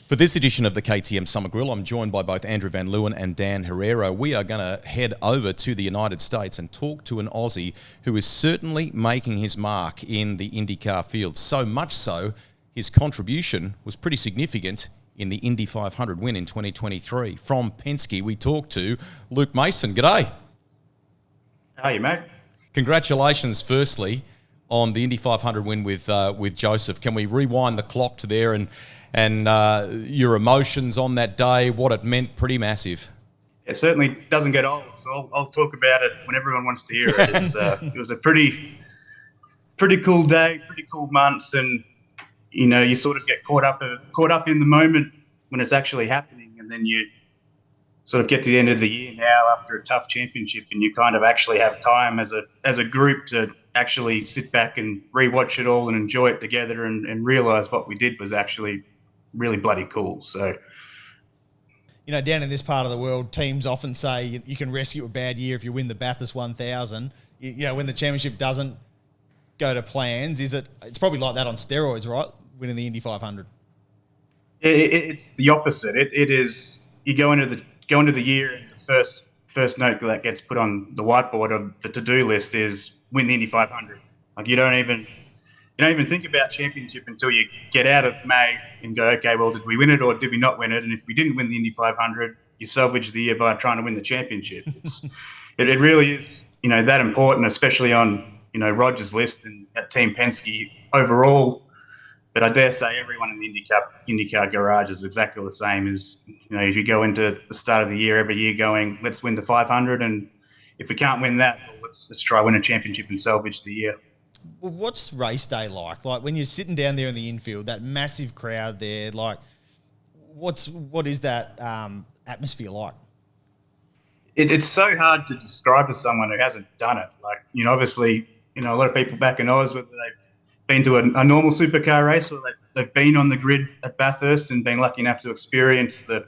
For this edition of the KTM Summer Grill, I'm joined by both Andrew Van Leeuwen and Dan Herrera. We are going to head over to the United States and talk to an Aussie who is certainly making his mark in the IndyCar field. So much so, his contribution was pretty significant in the Indy 500 win in 2023. From Penske, we talk to Luke Mason. G'day. How are you, mate? Congratulations, firstly, on the Indy 500 win with Joseph. Can we rewind the clock to there and your emotions on that day, what it meant? Pretty massive. It certainly doesn't get old, so I'll talk about it when everyone wants to hear it. It was a pretty cool day, pretty cool month, and you sort of get caught up in the moment when it's actually happening, and then you sort of get to the end of the year now after a tough championship, and you kind of actually have time as a group to actually sit back and rewatch it all and enjoy it together and realize what we did was actually really bloody cool. So, down in this part of the world, teams often say you can rescue a bad year if you win the Bathurst 1000. When the championship doesn't go to plans, it's probably like that on steroids, right? Winning the Indy 500. It's the opposite. It is, you go into the year and the first note that gets put on the whiteboard of the to-do list is win the Indy 500. Like you don't even think about championship until you get out of May and go, okay, well, did we win it or did we not win it? And if we didn't win the Indy 500, you salvage the year by trying to win the championship. It really is, that important, especially on, Roger's list and at Team Penske overall. But I dare say everyone in the IndyCar garage is exactly the same as, if you go into the start of the year every year going, let's win the 500. And if we can't win that, well, let's try win a championship and salvage the year. Well, what's race day like? Like when you're sitting down there in the infield, that massive crowd there, like what is that atmosphere like? It's so hard to describe to someone who hasn't done it. Like, obviously, a lot of people back in Oz, whether they've been to a normal supercar race or they've been on the grid at Bathurst and been lucky enough to experience the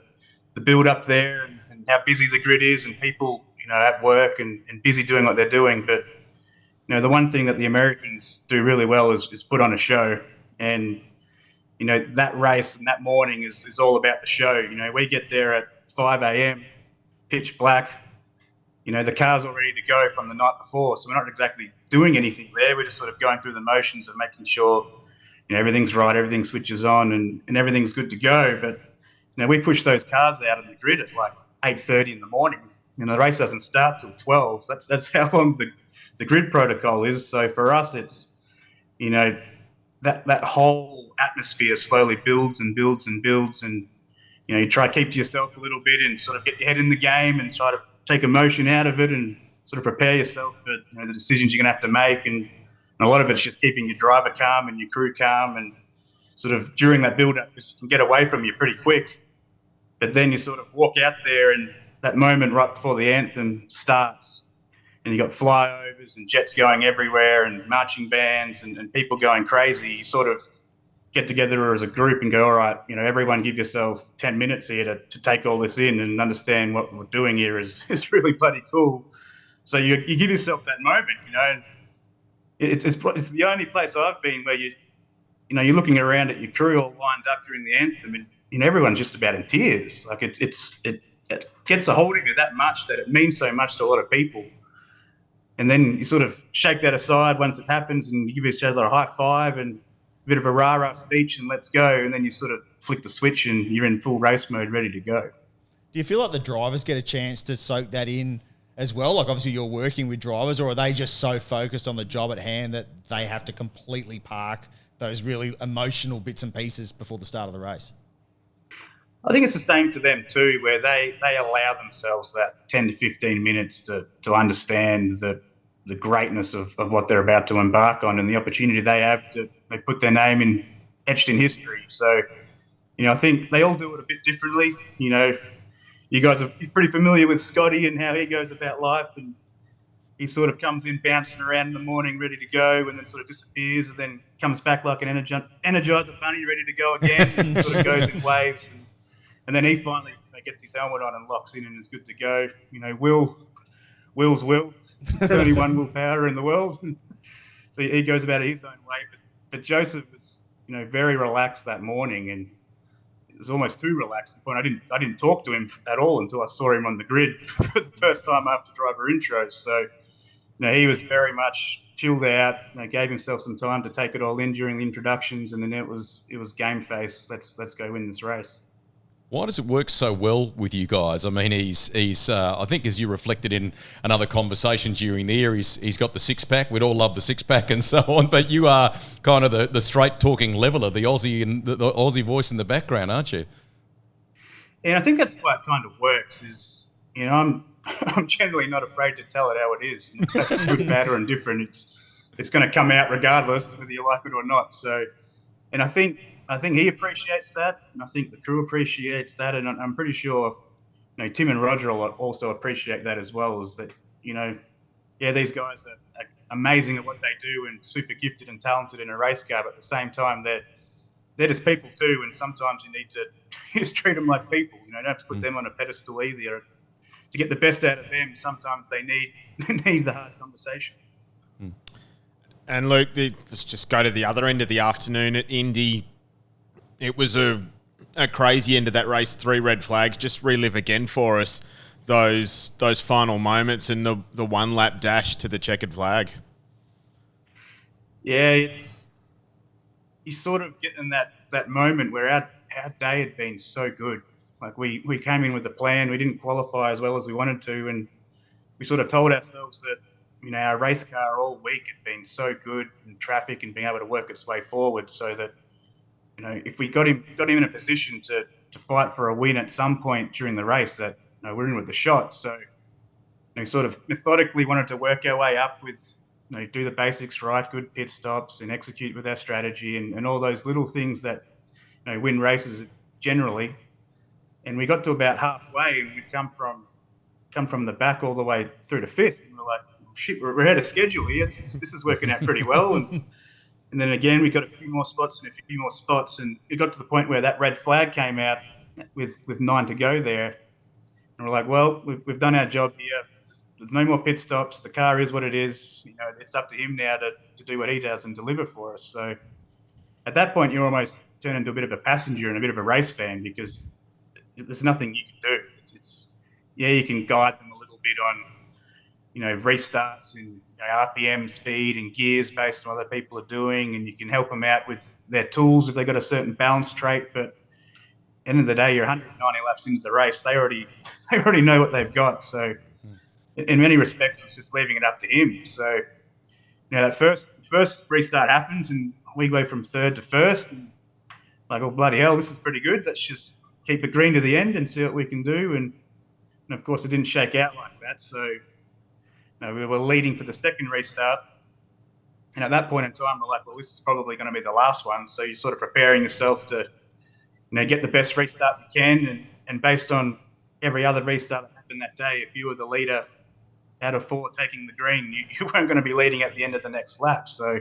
build up there and how busy the grid is and people, at work and busy doing what they're doing. But the one thing that the Americans do really well is put on a show. And, that race and that morning is all about the show. We get there at 5 a.m., pitch black. The car's all ready to go from the night before. So we're not exactly doing anything there. We're just sort of going through the motions of making sure, everything's right, everything switches on and everything's good to go. But, we push those cars out of the grid at like 8:30 in the morning. The race doesn't start till 12. That's how long the grid protocol is. So for us, it's, that whole atmosphere slowly builds and builds and builds. And, you try to keep to yourself a little bit and sort of get your head in the game and try to take emotion out of it and sort of prepare yourself for the decisions you're going to have to make. And a lot of it's just keeping your driver calm and your crew calm and sort of during that build-up, because you can get away from you pretty quick. But then you sort of walk out there and that moment right before the anthem starts and you got flyovers and jets going everywhere and marching bands and people going crazy, you sort of get together as a group and go, all right, everyone give yourself 10 minutes here to take all this in and understand what we're doing here is really bloody cool. So you give yourself that moment, and it's the only place I've been where you're looking around at your crew all lined up during the anthem and everyone's just about in tears. Like it gets a hold of you that much that it means so much to a lot of people. And then you sort of shake that aside once it happens and you give each other a high five and a bit of a rah-rah speech and let's go. And then you sort of flick the switch and you're in full race mode, ready to go. Do you feel like the drivers get a chance to soak that in as well? Like obviously you're working with drivers, or are they just so focused on the job at hand that they have to completely park those really emotional bits and pieces before the start of the race? I think it's the same for them too, where they allow themselves that 10 to 15 minutes to understand the greatness of what they're about to embark on and the opportunity they have to put their name etched in history. So, I think they all do it a bit differently. You guys are pretty familiar with Scotty and how he goes about life, and he sort of comes in bouncing around in the morning, ready to go, and then sort of disappears and then comes back like an Energizer bunny, ready to go again, and sort of goes in waves. And then he finally gets his helmet on and locks in and is good to go. Will's Will. There's only one willpower in the world. So he goes about it his own way. But Joseph was, very relaxed that morning. And was almost too relaxed. At the point I didn't talk to him at all until I saw him on the grid for the first time after driver intros. So, he was very much chilled out. Gave himself some time to take it all in during the introductions, and then it was game face. Let's go win this race. Why does it work so well with you guys? I mean, he's I think as you reflected in another conversation during the year, he's got the six-pack. We'd all love the six-pack and so on, but you are kind of the straight-talking leveler, the Aussie and the Aussie voice in the background, aren't you? And I think that's why it kind of works is, I'm generally not afraid to tell it how it is. If that's good, bad, or indifferent, it's going to come out regardless whether you like it or not. So, and I think he appreciates that, and I think the crew appreciates that, and I'm pretty sure, Tim and Roger will also appreciate that as well. Is that these guys are amazing at what they do and super gifted and talented in a race car, but at the same time they're just people too, and sometimes you just treat them like people. You don't have to put them on a pedestal either. To get the best out of them, sometimes they need the hard conversation. And Luke, let's just go to the other end of the afternoon at Indy. It was a crazy end of that race, 3 red flags. Just relive again for us those final moments and the one lap dash to the checkered flag. Yeah, you sort of get in that moment where our day had been so good. Like we came in with a plan. We didn't qualify as well as we wanted to, and we sort of told ourselves that our race car all week had been so good in traffic and being able to work its way forward, so that if we got him in a position to fight for a win at some point during the race, that we're in with the shot. So sort of methodically wanted to work our way up with do the basics right, good pit stops, and execute with our strategy and all those little things that win races generally. And we got to about halfway, and we'd come from the back all the way through to 5th, and we're like, shit, we're ahead of schedule here. This is working out pretty well. And then again, we got a few more spots, and it got to the point where that red flag came out with 9 to go there, and we're like, well, we've done our job here. There's no more pit stops. The car is what it is. It's up to him now to do what he does and deliver for us. So at that point, you almost turn into a bit of a passenger and a bit of a race fan, because there's nothing you can do. You can guide them a little bit on restarts and RPM, speed and gears based on what other people are doing, and you can help them out with their tools if they've got a certain balance trait. But at the end of the day, you're 190 laps into the race. They already know what they've got. So in many respects, it's just leaving it up to him. So that first restart happens, and we go from 3rd to 1st. And like, oh bloody hell, this is pretty good. Let's just keep it green to the end and see what we can do. And of course, it didn't shake out like that. So we were leading for the second restart. And at that point in time, we're like, well, this is probably going to be the last one. So you're sort of preparing yourself to, get the best restart you can. And based on every other restart that happened that day, if you were the leader out of 4 taking the green, you weren't going to be leading at the end of the next lap. So,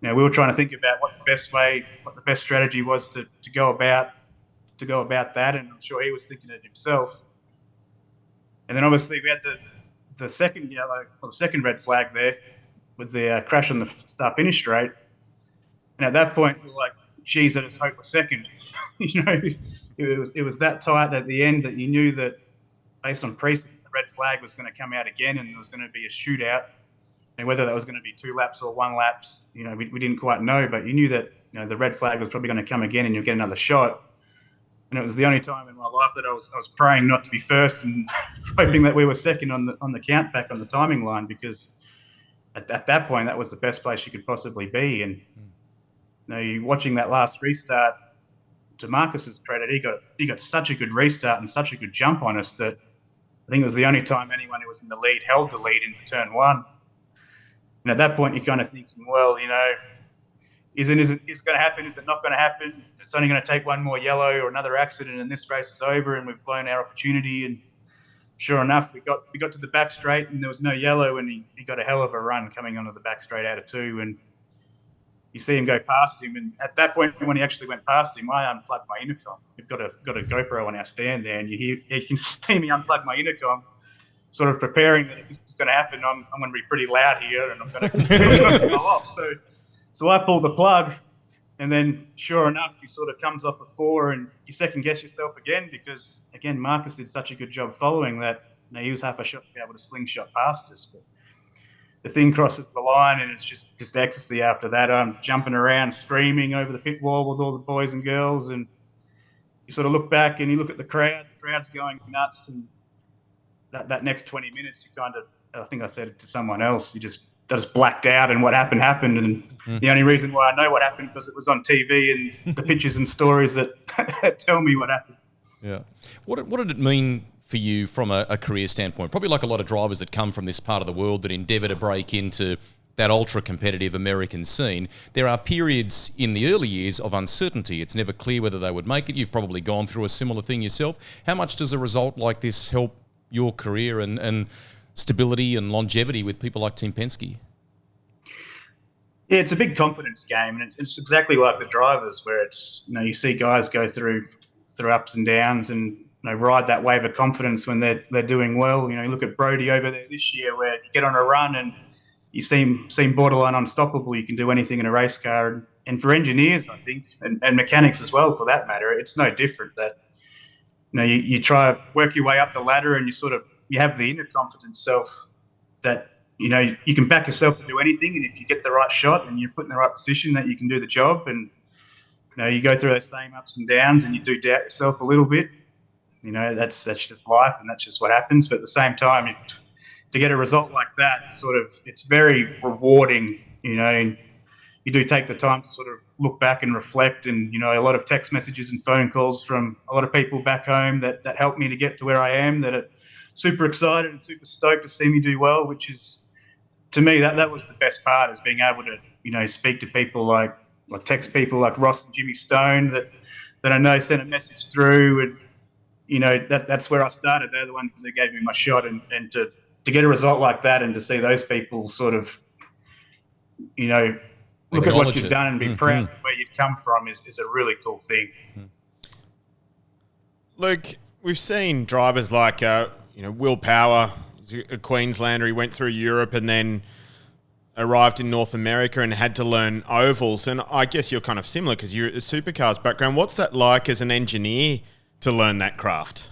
we were trying to think about what the best strategy was to go about that. And I'm sure he was thinking it himself. And then obviously we had the second the second red flag there with the crash on the start-finish straight. And at that point, we were like, geez, I just hope we're second. It was that tight at the end that you knew that based on precedent, the red flag was going to come out again and there was going to be a shootout. And whether that was going to be 2 laps or 1 laps, we didn't quite know, but you knew that the red flag was probably going to come again and you'll get another shot. And it was the only time in my life that I was praying not to be first and hoping that we were second on the count back on the timing line, because at that point that was the best place you could possibly be. And you watching that last restart, to Marcus's credit, he got such a good restart and such a good jump on us that I think it was the only time anyone who was in the lead held the lead into turn 1. And at that point, you're kind of thinking, well, is it going to happen? Is it not going to happen? It's only going to take one more yellow or another accident and this race is over and we've blown our opportunity. And sure enough, we got to the back straight and there was no yellow, and he got a hell of a run coming onto the back straight out of 2. And you see him go past him. And at that point, when he actually went past him, I unplugged my intercom. We've got a GoPro on our stand there, and you can see me unplug my intercom, sort of preparing that if this is going to happen, I'm going to be pretty loud here and I'm going to go off. So I pulled the plug, And then, sure enough, he sort of comes off a 4 and you second guess yourself again because, again, Marcus did such a good job following that. He was half a shot to be able to slingshot past us. But the thing crosses the line and it's just ecstasy after that. I'm jumping around, screaming over the pit wall with all the boys and girls. And you sort of look back and you look at the crowd. The crowd's going nuts. And that next 20 minutes, you kind of, I think I said it to someone else, I just blacked out and what happened. And the only reason why I know what happened because it was on TV and the pictures and stories that tell me what happened. Yeah. What did it mean for you from a career standpoint? Probably like a lot of drivers that come from this part of the world that endeavour to break into that ultra-competitive American scene. There are periods in the early years of uncertainty. It's never clear whether they would make it. You've probably gone through a similar thing yourself. How much does a result like this help your career and stability and longevity with people like Team Penske? Yeah, it's a big confidence game, and it's exactly like the drivers, where it's you see guys go through ups and downs, and ride that wave of confidence when they're doing well. You look at Brody over there this year, where you get on a run and you seem borderline unstoppable. You can do anything in a race car, and for engineers, I think, and mechanics as well, for that matter, it's no different. That you try to work your way up the ladder, and you have the inner confidence self that you can back yourself to do anything, and if you get the right shot and you're put in the right position, that you can do the job. And you go through those same ups and downs, and you do doubt yourself a little bit. That's just life, and that's just what happens. But at the same time, to get a result like that, it's very rewarding. And you do take the time to sort of look back and reflect, and a lot of text messages and phone calls from a lot of people back home that helped me to get to where I am, that are super excited and super stoked to see me do well, which is, to me, that was the best part, is being able to speak to people like text people like Ross and Jimmy Stone that I know sent a message through, and that's where I started. They're the ones that gave me my shot, and to get a result like that, and to see those people sort of look at what you've done and be proud of where you've come from is a really cool thing. Luke, we've seen drivers like Will Power, a Queenslander. He went through Europe and then arrived in North America and had to learn ovals. And I guess you're kind of similar because you're a supercars background. What's that like as an engineer to learn that craft?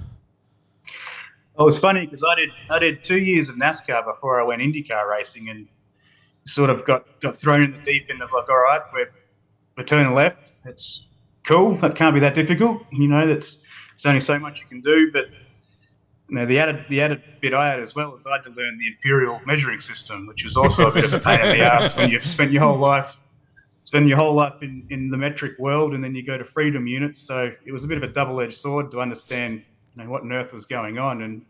Well, it's funny because I did 2 years of NASCAR before I went IndyCar racing, and sort of got thrown in the deep end of like, all right, we're turning left. It's cool. That can't be that difficult. There's only so much you can do. But the added bit I had as well is I had to learn the imperial measuring system, which is also a bit of a pain in the ass when you've spent your whole life in the metric world, and then you go to freedom units. So it was a bit of a double-edged sword to understand what on earth was going on.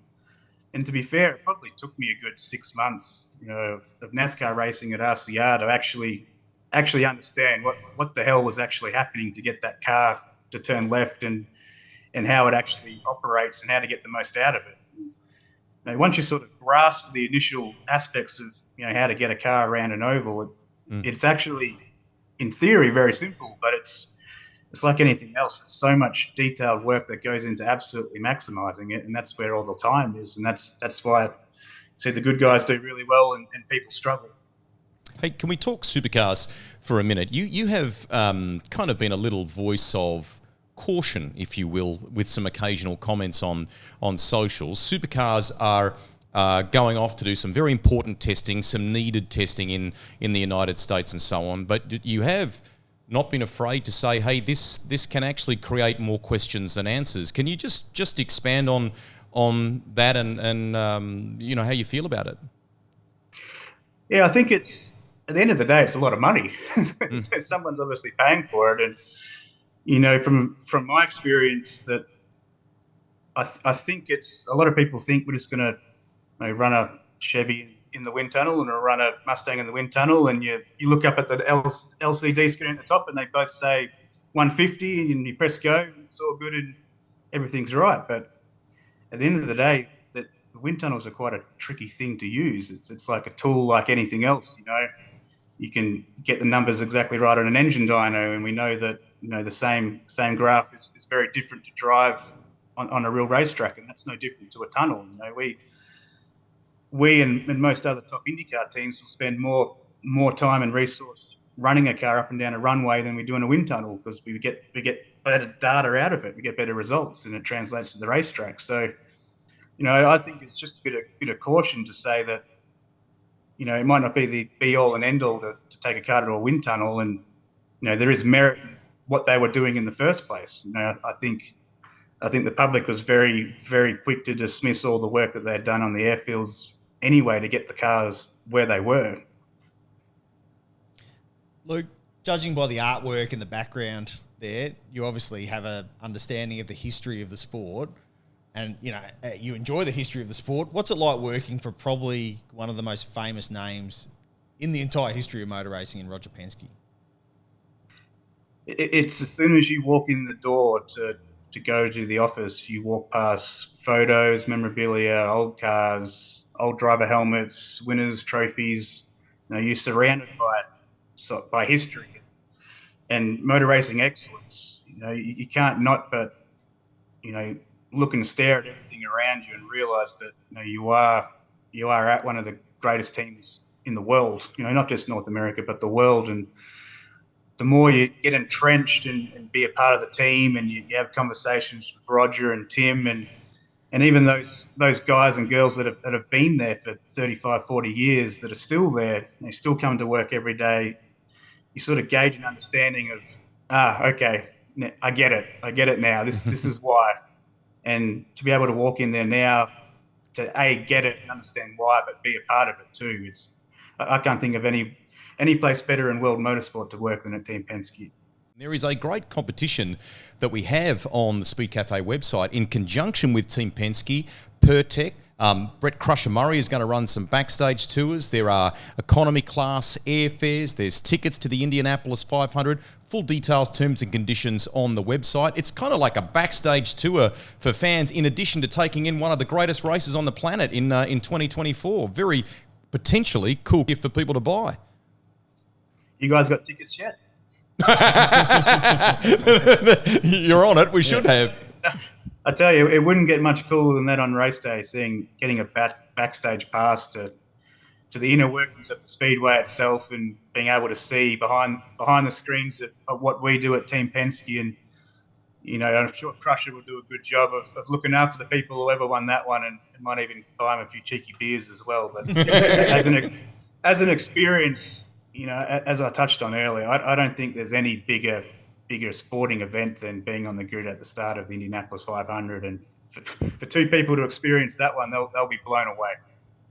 And to be fair, it probably took me a good 6 months of NASCAR racing at RCR to actually understand what the hell was actually happening to get that car to turn left, and how it actually operates and how to get the most out of it. Once you sort of grasp the initial aspects of how to get a car around an oval, it's actually, in theory, very simple, but it's like anything else. There's so much detailed work that goes into absolutely maximizing it, and that's where all the time is, and that's why I see the good guys do really well and people struggle. Hey, can we talk supercars for a minute? You have kind of been a little voice of caution, if you will, with some occasional comments on socials. Supercars are going off to do some very important testing, some needed testing in the United States and so on. But you have not been afraid to say, hey, this can actually create more questions than answers. Can you just expand on that and how you feel about it? Yeah, I think it's, at the end of the day, it's a lot of money. Someone's obviously paying for it, and from my experience, that I think it's, a lot of people think we're just going to run a Chevy in the wind tunnel and run a Mustang in the wind tunnel, and you look up at the LCD screen at the top and they both say 150, and you press go, and it's all good and everything's right. But at the end of the day, the wind tunnels are quite a tricky thing to use. It's like a tool like anything else. You can get the numbers exactly right on an engine dyno, and we know that the same graph is very different to drive on a real racetrack, and that's no different to a tunnel. We and most other top IndyCar teams will spend more time and resource running a car up and down a runway than we do in a wind tunnel, because we get better data out of it. We get better results, and it translates to the racetrack. So, I think it's just a bit of caution to say that, it might not be the be all and end all to take a car to a wind tunnel, and there is merit in what they were doing in the first place. I think the public was very, very quick to dismiss all the work that they had done on the airfields anyway to get the cars where they were. Luke, judging by the artwork in the background there, you obviously have an understanding of the history of the sport, and you enjoy the history of the sport. What's it like working for probably one of the most famous names in the entire history of motor racing in Roger Penske? It's as soon as you walk in the door to go to the office, you walk past photos, memorabilia, old cars, old driver helmets, winners' trophies. You're surrounded by history and motor racing excellence. You can't not but look and stare at everything around you and realize that you are at one of the greatest teams in the world. Not just North America, but the world. And the more you get entrenched and be a part of the team, and you have conversations with Roger and Tim and even those guys and girls that have been there for 35, 40 years that are still there, they still come to work every day, you sort of gauge an understanding of, okay, I get it now. This is why. And to be able to walk in there now to get it and understand why, but be a part of it too. I can't think of any place better in world motorsport to work than at Team Penske. There is a great competition that we have on the Speed Cafe website in conjunction with Team Penske, Pertec. Brett Crusher Murray is going to run some backstage tours. There are economy class airfares. There's tickets to the Indianapolis 500. Full details, terms and conditions on the website. It's kind of like a backstage tour for fans, in addition to taking in one of the greatest races on the planet in 2024. Very potentially cool gift for people to buy. You guys got tickets yet? You're on it. We should have. I tell you, it wouldn't get much cooler than that on race day, getting a backstage pass to the inner workings of the speedway itself, and being able to see behind the screens of what we do at Team Penske. And I'm sure Crusher will do a good job of looking after the people who ever won that one, and might even buy him a few cheeky beers as well. But as an experience, as I touched on earlier, I don't think there's any bigger sporting event than being on the grid at the start of the Indianapolis 500. And for two people to experience that one, they'll be blown away.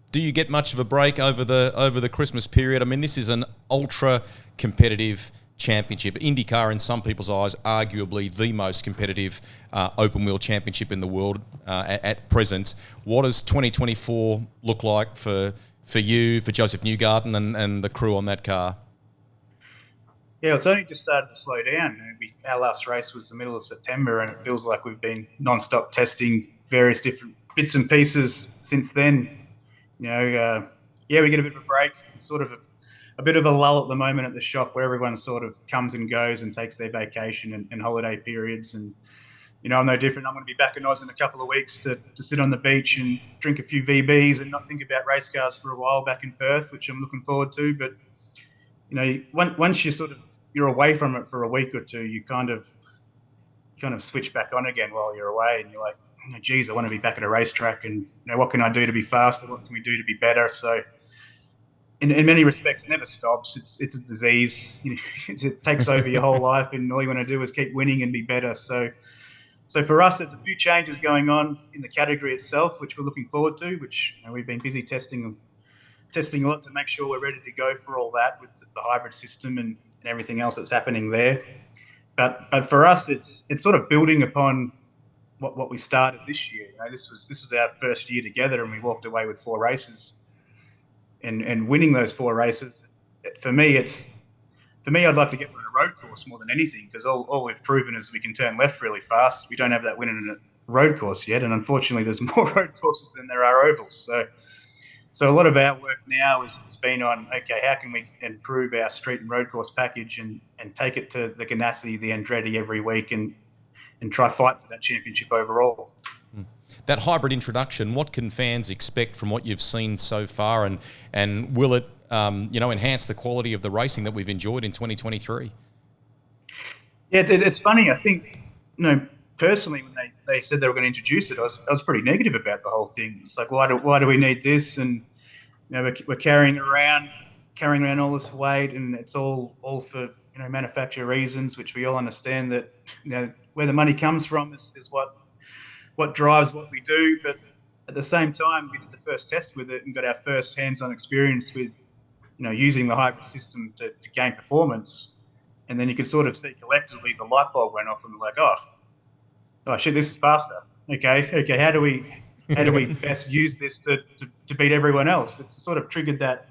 Do you get much of a break over the Christmas period? I mean, this is an ultra competitive championship. IndyCar, in some people's eyes, arguably the most competitive open wheel championship in the world at present. What does 2024 look like for you, for Josef Newgarden and the crew on that car? Yeah, it's only just started to slow down. Our last race was the middle of September, and it feels like we've been non-stop testing various different bits and pieces since then. We get a bit of a break. It's sort of a bit of a lull at the moment at the shop, where everyone sort of comes and goes and takes their vacation and holiday periods. And, I'm no different. I'm going to be back in Oz in a couple of weeks to sit on the beach and drink a few VBs and not think about race cars for a while back in Perth, which I'm looking forward to. But, once you're away from it for a week or two, you kind of switch back on again while you're away, and you're like, geez, I want to be back at a racetrack, and what can I do to be faster? What can we do to be better? So in many respects, it never stops. It's a disease. It takes over your whole life, and all you want to do is keep winning and be better. So for us, there's a few changes going on in the category itself, which we're looking forward to, which we've been busy testing a lot to make sure we're ready to go for all that with the hybrid system and everything else that's happening there. But for us, it's sort of building upon what we started this year. This was our first year together, and we walked away with 4 races, and winning those 4 races. For me, I'd like to get on a road course more than anything, because all we've proven is we can turn left really fast. We don't have that win in a road course yet, and unfortunately, there's more road courses than there are ovals. So a lot of our work now has been on, okay, how can we improve our street and road course package and take it to the Ganassi, the Andretti every week, and try fight for that championship overall. That hybrid introduction, what can fans expect from what you've seen so far, and will it enhance the quality of the racing that we've enjoyed in 2023? Yeah, it's funny. I think, personally, when they said they were going to introduce it, I was pretty negative about the whole thing. It's like, why do we need this? And we're carrying around all this weight, and it's all for manufacturer reasons, which we all understand that where the money comes from is what drives what we do. But at the same time, we did the first test with it and got our first hands-on experience with using the hybrid system to gain performance. And then you could sort of see collectively the light bulb went off, and we're like, oh shit, this is faster. Okay, how do we best use this to beat everyone else? It's sort of triggered that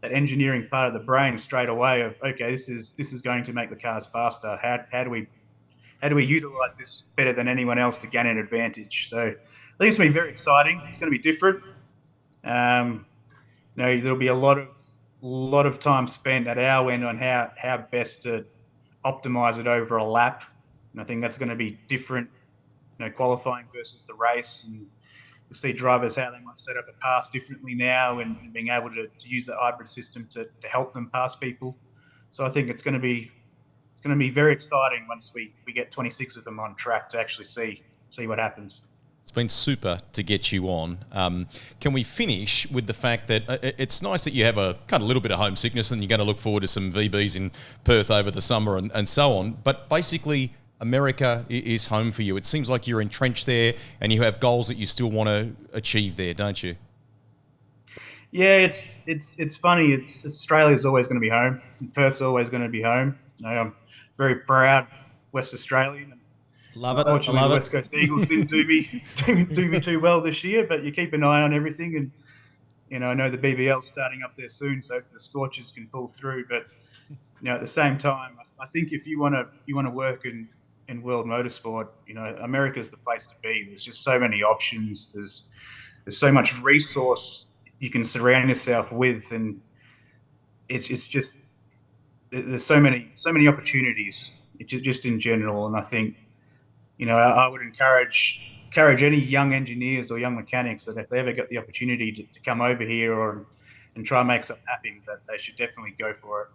engineering part of the brain straight away of, okay, this is going to make the cars faster. How do we utilize this better than anyone else to gain an advantage? So I think it's going to be very exciting. It's going to be different. There'll be a lot of time spent at our end on how best to optimize it over a lap. And I think that's going to be different, qualifying versus the race. And you'll see drivers how they might set up a pass differently now, and being able to use that hybrid system to help them pass people. So I think it's going to be very exciting once we get 26 of them on track to actually see what happens. It's been super to get you on. Can we finish with the fact that it's nice that you have a kind of little bit of homesickness and you're going to look forward to some VBs in Perth over the summer and so on. But basically, America is home for you. It seems like you're entrenched there and you have goals that you still want to achieve there, don't you? Yeah, it's funny. Australia's always going to be home. Perth's always going to be home. I'm very proud West Australian. Love it. Unfortunately, the West Coast Eagles didn't do me too well this year, but you keep an eye on everything, and I know the BBL's starting up there soon, so the Scorchers can pull through. But at the same time, I think if you want to work in world motorsport, America's the place to be. There's just so many options. There's so much resource you can surround yourself with, and it's just there's so many opportunities just in general. And I think I would encourage any young engineers or young mechanics that if they ever get the opportunity to come over here and try and make something happen, that they should definitely go for it.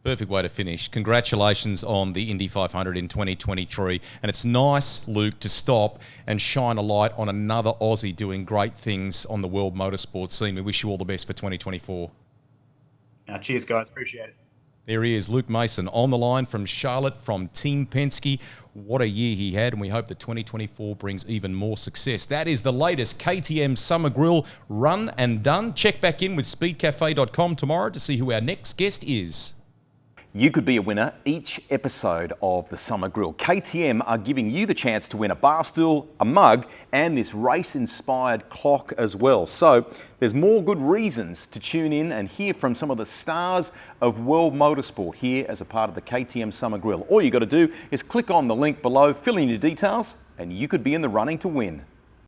Perfect way to finish. Congratulations on the Indy 500 in 2023. And it's nice, Luke, to stop and shine a light on another Aussie doing great things on the world motorsport scene. We wish you all the best for 2024. Cheers, guys. Appreciate it. There he is, Luke Mason, on the line from Charlotte from Team Penske. What a year he had, and we hope that 2024 brings even more success. That is the latest KTM Summer Grill run and done. Check back in with speedcafe.com tomorrow to see who our next guest is. You could be a winner each episode of the Summer Grill. KTM are giving you the chance to win a bar stool, a mug, and this race-inspired clock as well. So there's more good reasons to tune in and hear from some of the stars of world motorsport here as a part of the KTM Summer Grill. All you got to do is click on the link below, fill in your details, and you could be in the running to win.